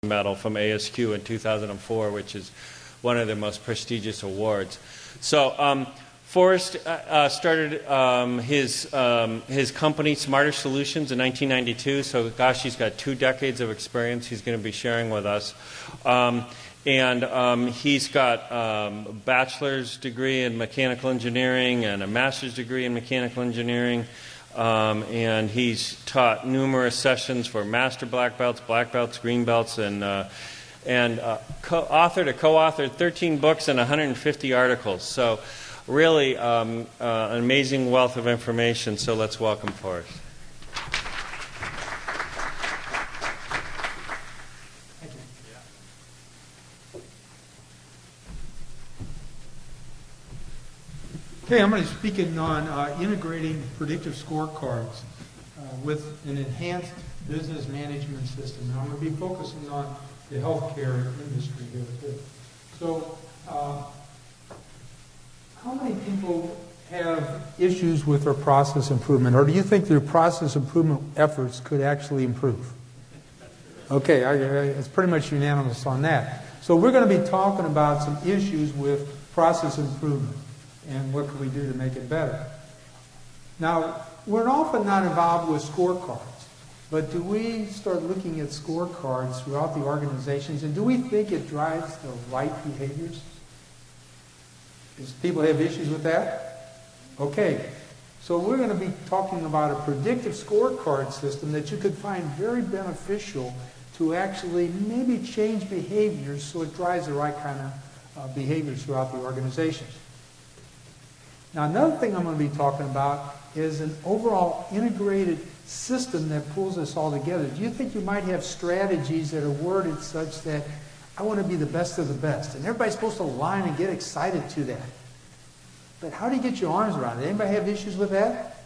medal from ASQ in 2004, which is one of the most prestigious awards. So Forrest started his company, Smarter Solutions, in 1992. So, gosh, he's got 2 decades of experience he's going to be sharing with us. And he's got a bachelor's degree in mechanical engineering and a master's degree in mechanical engineering. And he's taught numerous sessions for master black belts, green belts, and co-authored 13 books and 150 articles. So really an amazing wealth of information. So let's welcome Forrest. Thank you. Okay, I'm going to be speaking on integrating predictive scorecards with an enhanced business management system. Now, I'm going to be focusing on the healthcare industry here too. So, how many people have issues with their process improvement, or do you think their process improvement efforts could actually improve? Okay, it's pretty much unanimous on that. So we're going to be talking about some issues with process improvement and what can we do to make it better. Now, we're often not involved with scorecards, but do we start looking at scorecards throughout the organizations, and do we think it drives the right behaviors? Does people have issues with that? Okay, so we're going to be talking about a predictive scorecard system that you could find very beneficial to actually maybe change behaviors so it drives the right kind of behaviors throughout the organization. Now, another thing I'm going to be talking about is an overall integrated system that pulls us all together. Do you think you might have strategies that are worded such that I want to be the best of the best, and everybody's supposed to align and get excited to that? But how do you get your arms around it? Anybody have issues with that?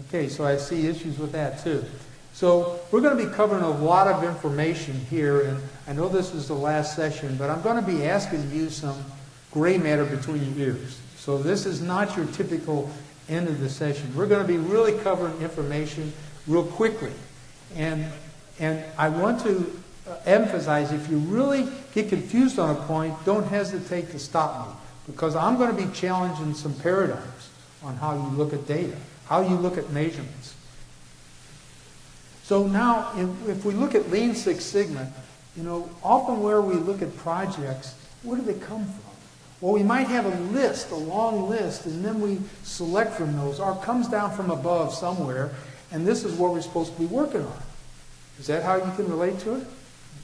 Okay, so I see issues with that too. So we're going to be covering a lot of information here, and I know this is the last session, but I'm going to be asking you some gray matter between your ears. So this is not your typical end of the session. We're going to be really covering information real quickly. And I want to emphasize, if you really get confused on a point, don't hesitate to stop me, because I'm going to be challenging some paradigms on how you look at data, how you look at measurements. So now, if we look at Lean Six Sigma, often where we look at projects, where do they come from? Well, we might have a list, a long list, and then we select from those, or it comes down from above somewhere, and this is what we're supposed to be working on. Is that how you can relate to it?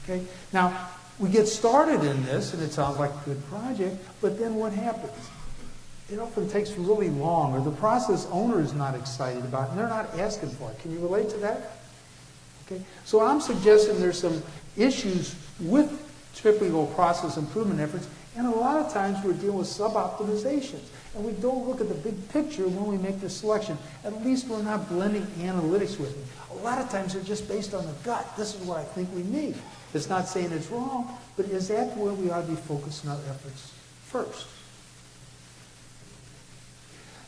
Okay. Now, we get started in this, and it sounds like a good project, but then what happens? It often takes really long, or the process owner is not excited about it, and they're not asking for it. Can you relate to that? Okay. So I'm suggesting there's some issues with typical process improvement efforts, and a lot of times we're dealing with sub-optimizations, and we don't look at the big picture when we make the selection. At least we're not blending analytics with it. A lot of times they're just based on the gut. This is what I think we need. It's not saying it's wrong, but is that where we ought to be focusing our efforts first?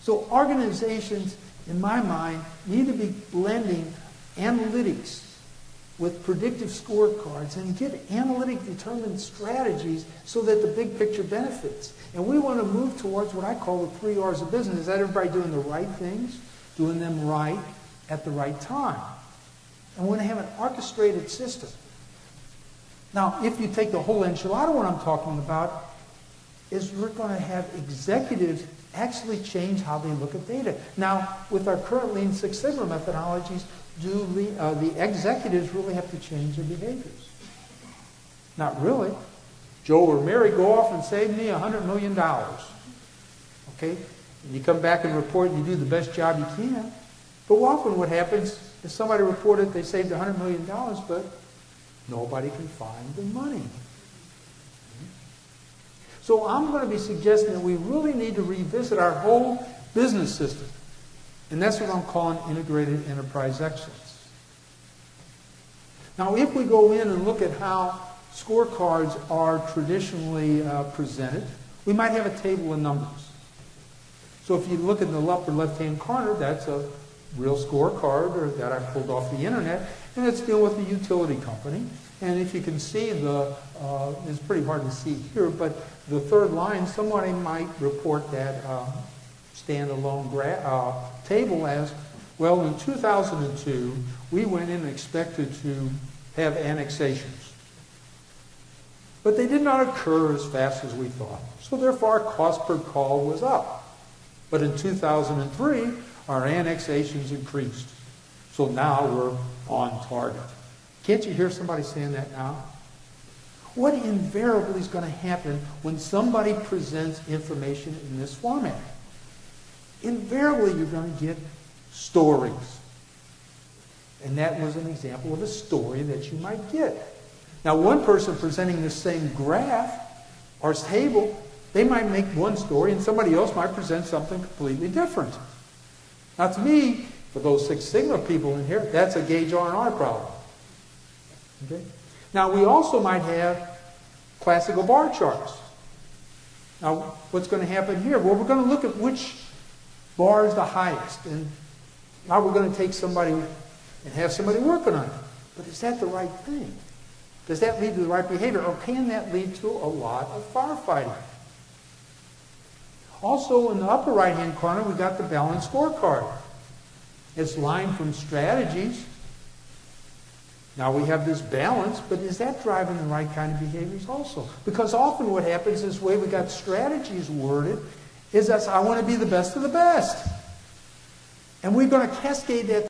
So organizations, in my mind, need to be blending analytics with predictive scorecards and get analytic determined strategies so that the big picture benefits. And we want to move towards what I call the 3 R's of business. Is that everybody doing the right things, doing them right at the right time? And we want to have an orchestrated system. Now, if you take the whole enchilada, what I'm talking about is we're going to have executives actually change how they look at data. Now, with our current Lean Six Sigma methodologies, do the executives really have to change their behaviors? Not really. Joe or Mary, go off and save me $100 million. Okay? And you come back and report and you do the best job you can. But often what happens is somebody reported they saved $100 million, but nobody can find the money. So I'm going to be suggesting that we really need to revisit our whole business system. And that's what I'm calling integrated enterprise excellence. Now, if we go in and look at how scorecards are traditionally presented, we might have a table of numbers. So if you look in the upper left-hand corner, that's a real scorecard or that I pulled off the internet. and it's dealing with a utility company. And if you can see it's pretty hard to see here, but the third line, somebody might report that standalone table as, well, in 2002, we went in and expected to have annexations. But they did not occur as fast as we thought. So therefore, our cost per call was up. But in 2003, our annexations increased. So now we're on target. Can't you hear somebody saying that now? What invariably is going to happen when somebody presents information in this format? Invariably, you're going to get stories. And that was an example of a story that you might get. Now, one person presenting the same graph or table, they might make one story and somebody else might present something completely different. Now, to me, for those Six Sigma people in here, that's a gauge R&R problem. Okay? Now, we also might have classical bar charts. Now, what's going to happen here? Well, we're going to look at which bar is the highest. And now we're going to take somebody and have somebody working on it. But is that the right thing? Does that lead to the right behavior? Or can that lead to a lot of firefighting? Also, in the upper right-hand corner, we got the balanced scorecard. It's lined from strategies. Now we have this balance, but is that driving the right kind of behaviors also? Because often what happens is the way we got strategies worded is that I want to be the best of the best. And we're going to cascade that